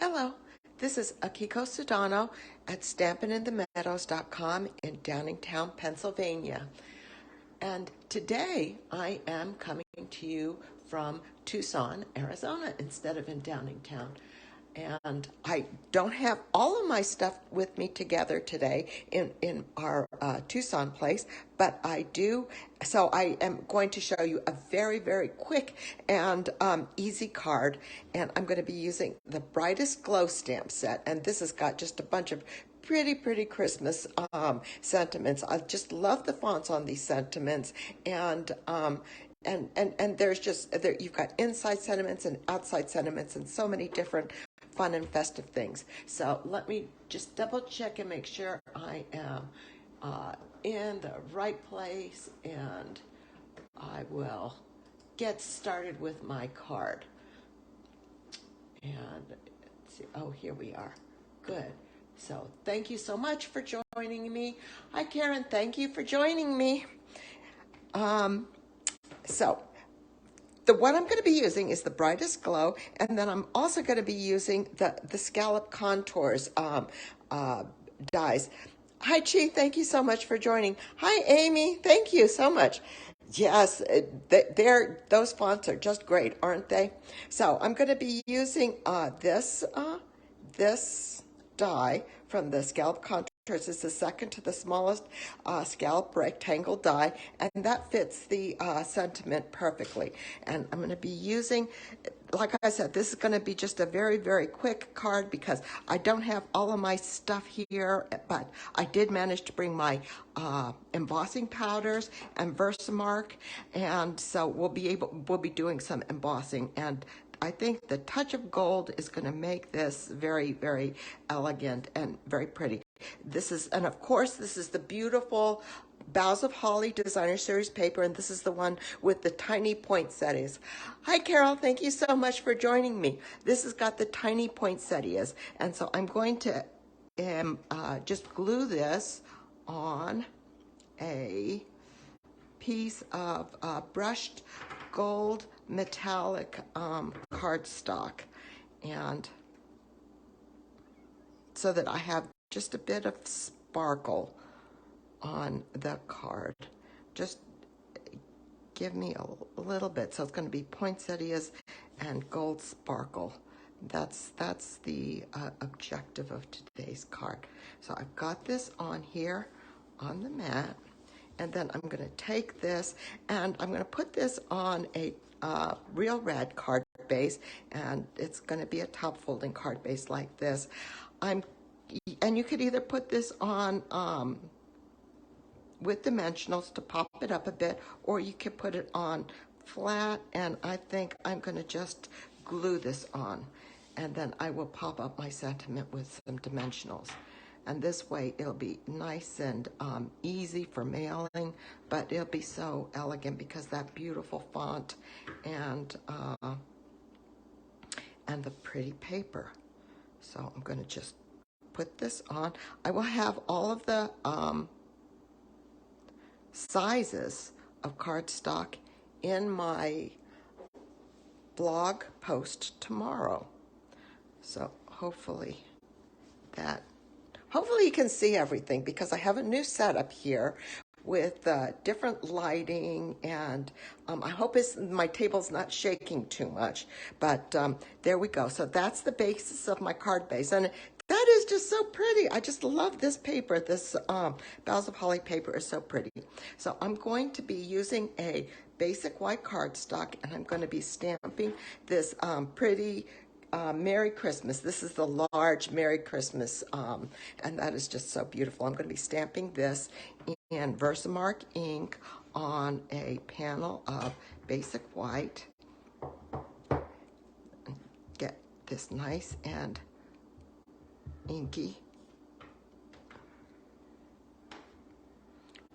Hello, this is Akiko Sudano at stampinginthemeadows.com in Downingtown, Pennsylvania. And today I am coming to you from Tucson, Arizona, instead of in Downingtown. And I don't have all of my stuff with me together today in our Tucson place, but I do. So I am going to show you a very, very quick and easy card. And I'm going to be using the Brightest Glow Stamp set. And this has got just a bunch of pretty Christmas sentiments. I just love the fonts on these sentiments, and there's just you've got inside sentiments and outside sentiments and so many different fun and festive things. So let me just double check and make sure I am in the right place, and I will get started with my card. And let's see, oh, here we are. Good. So thank you so much for joining me. Hi, Karen. Thank you for joining me. So the one I'm going to be using is the Brightest Glow, and then I'm also going to be using the Scallop Contours dies. Hi, Chi. Thank you so much for joining. Hi, Amy. Thank you so much. Yes, those fonts are just great, aren't they? So I'm going to be using this die from the Scallop Contours. It's the second to the smallest scallop rectangle die, and that fits the sentiment perfectly. And I'm going to be using, like I said, this is going to be just a very quick card because I don't have all of my stuff here, but I did manage to bring my embossing powders and Versamark, and so we'll be doing some embossing. And I think the touch of gold is going to make this very elegant and very pretty. And of course, this is the beautiful Boughs of Holly Designer Series paper, and this is the one with the tiny poinsettias. Hi, Carol. Thank you so much for joining me. This has got the tiny poinsettias, and so I'm going to just glue this on a piece of brushed gold metallic cardstock, and so that I have just a bit of sparkle on the card. Just give me a little bit. So it's going to be poinsettias and gold sparkle. That's the objective of today's card. So I've got this on here on the mat, and then I'm going to take this and I'm going to put this on a real red card base, and it's going to be a top folding card base like this. And you could either put this on with dimensionals to pop it up a bit, or you could put it on flat, and I think I'm going to just glue this on, and then I will pop up my sentiment with some dimensionals. And this way it'll be nice and easy for mailing, but it'll be so elegant because that beautiful font and the pretty paper. So I'm going to just put this on. I will have all of the sizes of cardstock in my blog post tomorrow. So hopefully you can see everything, because I have a new setup here with different lighting, and I hope my table's not shaking too much, but there we go. So that's the basis of my card base, and that is just so pretty. I just love this paper. This Boughs of Holly paper is so pretty. So I'm going to be using a basic white cardstock, and I'm going to be stamping this pretty Merry Christmas. This is the large Merry Christmas, and that is just so beautiful. I'm going to be stamping this in Versamark ink on a panel of basic white. Get this nice and inky.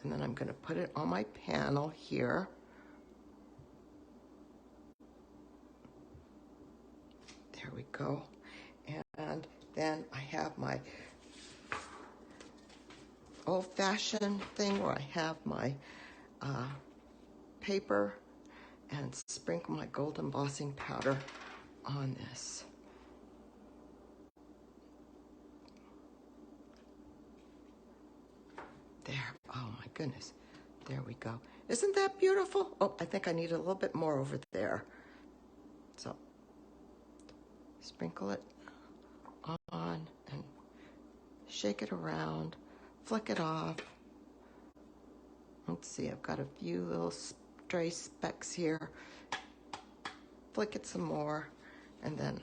And then I'm going to put it on my panel here. There we go. And then I have my old-fashioned thing where I have my paper and sprinkle my gold embossing powder on this. goodness. There we go. Isn't that beautiful? Oh, I think I need a little bit more over there. So sprinkle it on and shake it around, flick it off. Let's see, I've got a few little stray specks here. Flick it some more, and then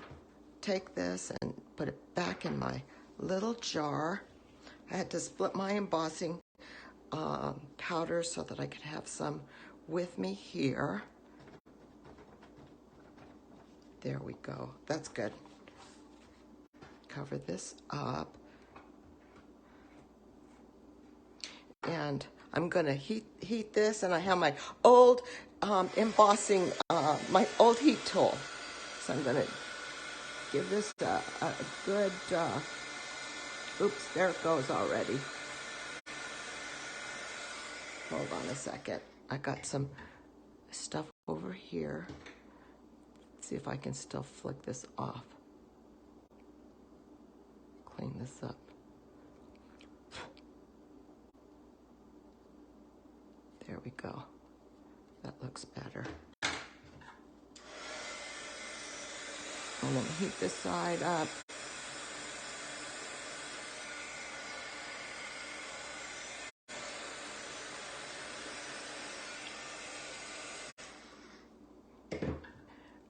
take this and put it back in my little jar. I had to split my embossing powder so that I could have some with me here. There we go. That's good. Cover this up. And I'm going to heat this, and I have my old embossing, my old heat tool. So I'm going to give this a good, oops, there it goes already. Hold on a second. I got some stuff over here. Let's see if I can still flick this off. Clean this up. There we go. That looks better. I'm going to heat this side up.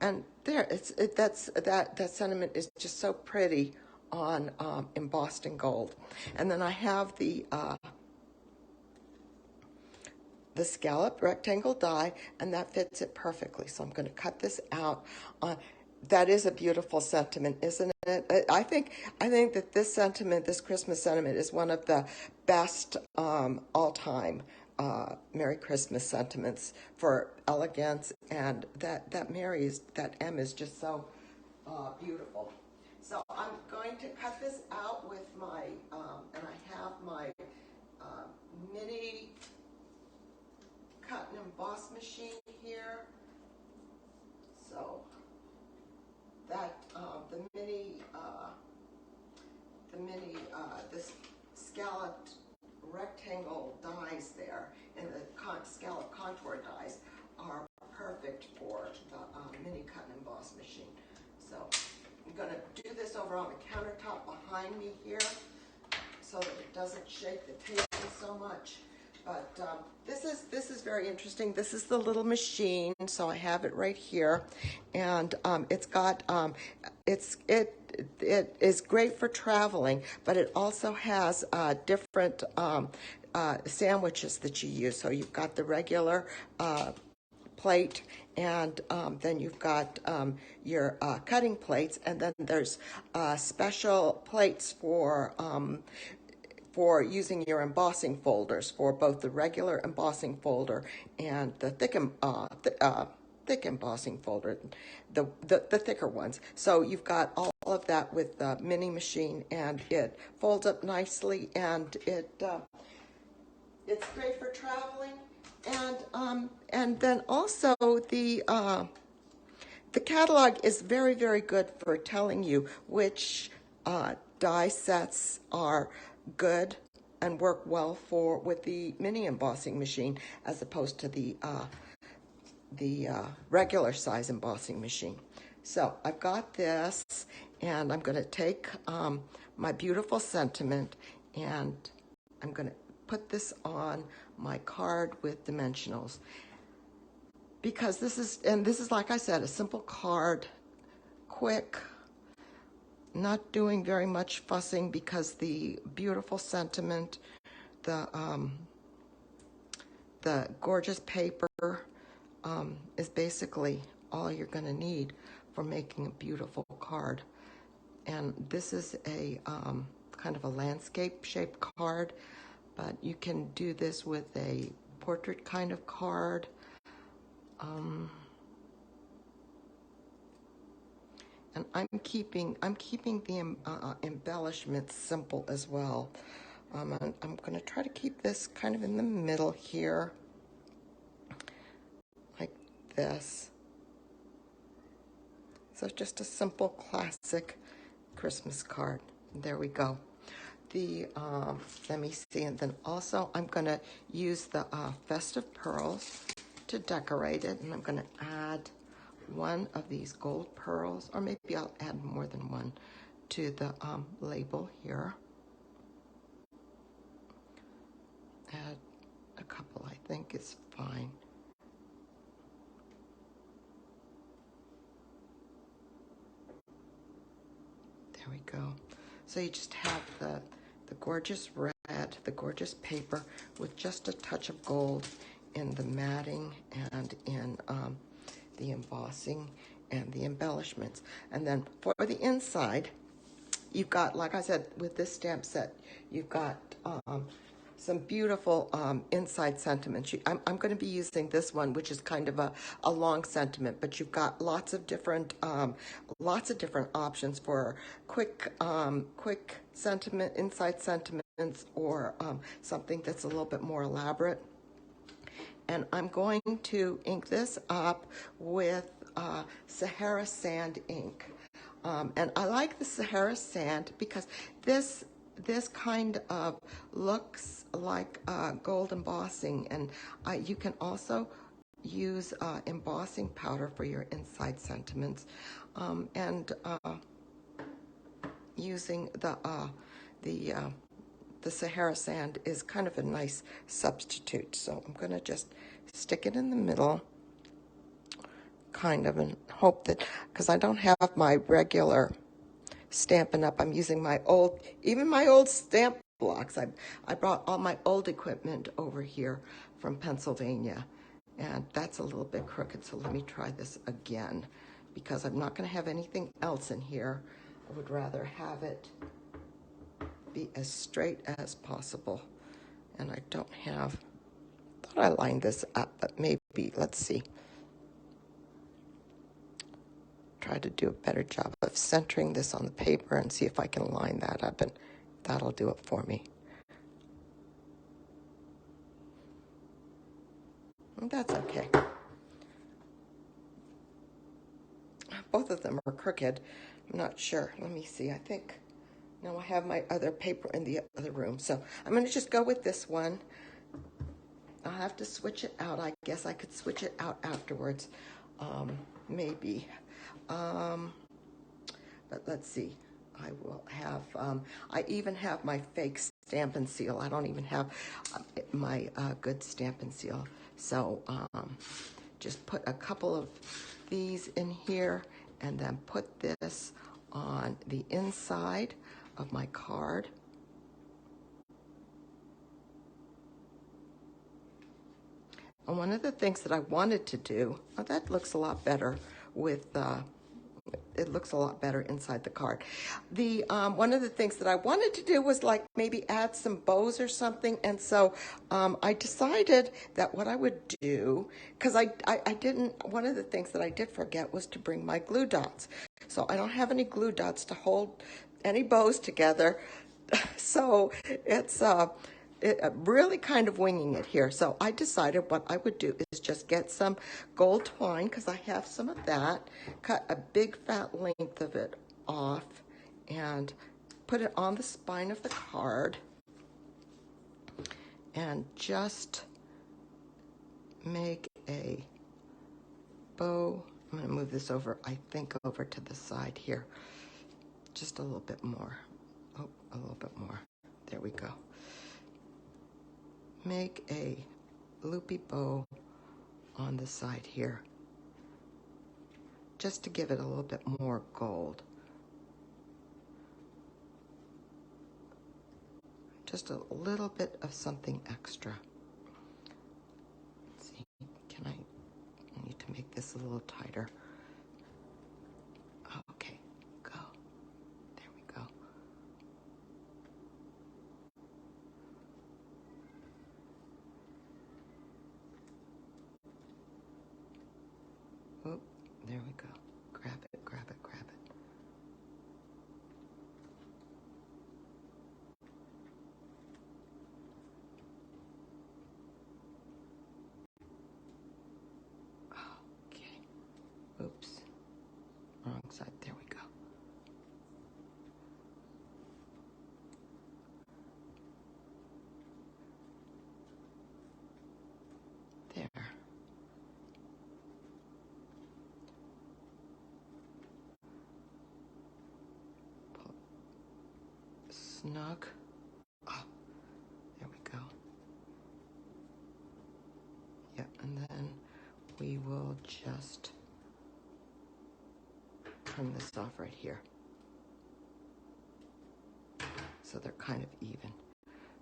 And there, that sentiment is just so pretty on embossed in gold. And then I have the scallop rectangle die, and that fits it perfectly. So I'm going to cut this out. That is a beautiful sentiment, isn't it? I think that this sentiment, this Christmas sentiment, is one of the best all-time Merry Christmas sentiments for elegance, and that M is just so beautiful. So I'm going to cut this out with my, and I have my mini cut and emboss machine here. So that this scalloped rectangle dies there, and the scallop contour dies are perfect for the mini cut and emboss machine. So I'm going to do this over on the countertop behind me here so that it doesn't shake the table so much. But this is very interesting. This is the little machine, so I have it right here, and it's got it is great for traveling, but it also has different sandwiches that you use. So you've got the regular plate, and then you've got your cutting plates, and then there's special plates for using your embossing folders, for both the regular embossing folder and the thick embossing folder, the thicker ones. So you've got all of that with the mini machine, and it folds up nicely, and it's great for traveling. And then also the catalog is very, very good for telling you which die sets are good and work well with the mini embossing machine, as opposed to the regular size embossing machine. So I've got this, and I'm going to take my beautiful sentiment, and I'm going to put this on my card with dimensionals, because this is, like I said, a simple card, quick, not doing very much fussing, because the beautiful sentiment, the gorgeous paper is basically all you're going to need for making a beautiful card. And this is a kind of a landscape shaped card, but you can do this with a portrait kind of card. And I'm keeping the embellishments simple as well. I'm going to try to keep this kind of in the middle here, like this. So just a simple, classic Christmas card. There we go. let me see, and then also I'm going to use the festive pearls to decorate it, and I'm going to add one of these gold pearls, or maybe I'll add more than one to the label here. Add a couple, I think is fine. There we go. So you just have the gorgeous red, the gorgeous paper with just a touch of gold in the matting and in the embossing and the embellishments. And then for the inside, you've got, like I said, with this stamp set, you've got some beautiful inside sentiments. I'm going to be using this one, which is kind of a long sentiment, but you've got lots of different options for quick sentiment, inside sentiments, or something that's a little bit more elaborate. And I'm going to ink this up with Sahara Sand ink. And I like the Sahara Sand because this kind of looks like gold embossing, and you can also use embossing powder for your inside sentiments, and using the Sahara Sand is kind of a nice substitute. So I'm going to just stick it in the middle, kind of, and hope that, because I don't have my regular Stampin' Up, I'm using my old stamp blocks. I brought all my old equipment over here from Pennsylvania, and that's a little bit crooked, so let me try this again, because I'm not going to have anything else in here. I would rather have it be as straight as possible. And I don't have, thought I lined this up, but maybe, let's see. Try to do a better job of centering this on the paper and see if I can line that up, and that'll do it for me. And that's okay. Both of them are crooked. I'm not sure. Let me see. I think, no, I have my other paper in the other room. So I'm going to just go with this one. I'll have to switch it out. I guess I could switch it out afterwards. Maybe. But let's see. I will have, I even have my fake Stampin' Seal. I don't even have my good Stampin' Seal. So just put a couple of these in here, and then put this on the inside of my card. And one of the things that I wanted to do, oh, that looks a lot better with, it looks a lot better inside the card. The one of the things that I wanted to do was like maybe add some bows or something, and so I decided that what I would do, because I didn't, one of the things that I did forget was to bring my glue dots. So I don't have any glue dots to hold any bows together. So it's really kind of winging it here. So I decided what I would do is just get some gold twine, because I have some of that, cut a big fat length of it off, and put it on the spine of the card, and just make a bow. I'm going to move this over, I think, over to the side here. Just a little bit more. Oh, a little bit more. There we go. Make a loopy bow on the side here, just to give it a little bit more gold. Just a little bit of something extra. Let's see, I need to make this a little tighter. Okay, go. There we go. Oh, there we go. Grab it, grab it, grab it. Okay. Oops. Wrong side. There we go. snug. Oh, there we go. Yeah, and then we will just turn this off right here. So they're kind of even.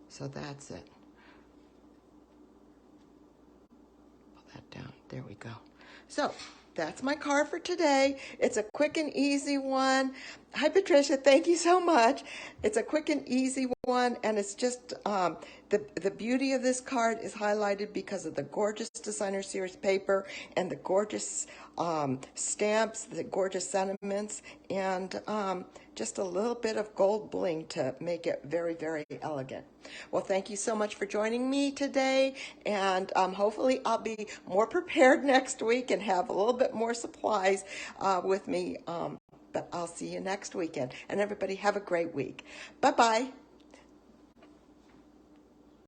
So that's it. Pull that down. There we go. So that's my card for today. It's a quick and easy one. Hi, Patricia. Thank you so much. It's a quick and easy one, and it's just the beauty of this card is highlighted because of the gorgeous designer series paper and the gorgeous stamps, the gorgeous sentiments, and just a little bit of gold bling to make it very, very elegant. Well, thank you so much for joining me today, and hopefully I'll be more prepared next week and have a little bit more supplies with me. But I'll see you next weekend, and everybody have a great week. Bye-bye.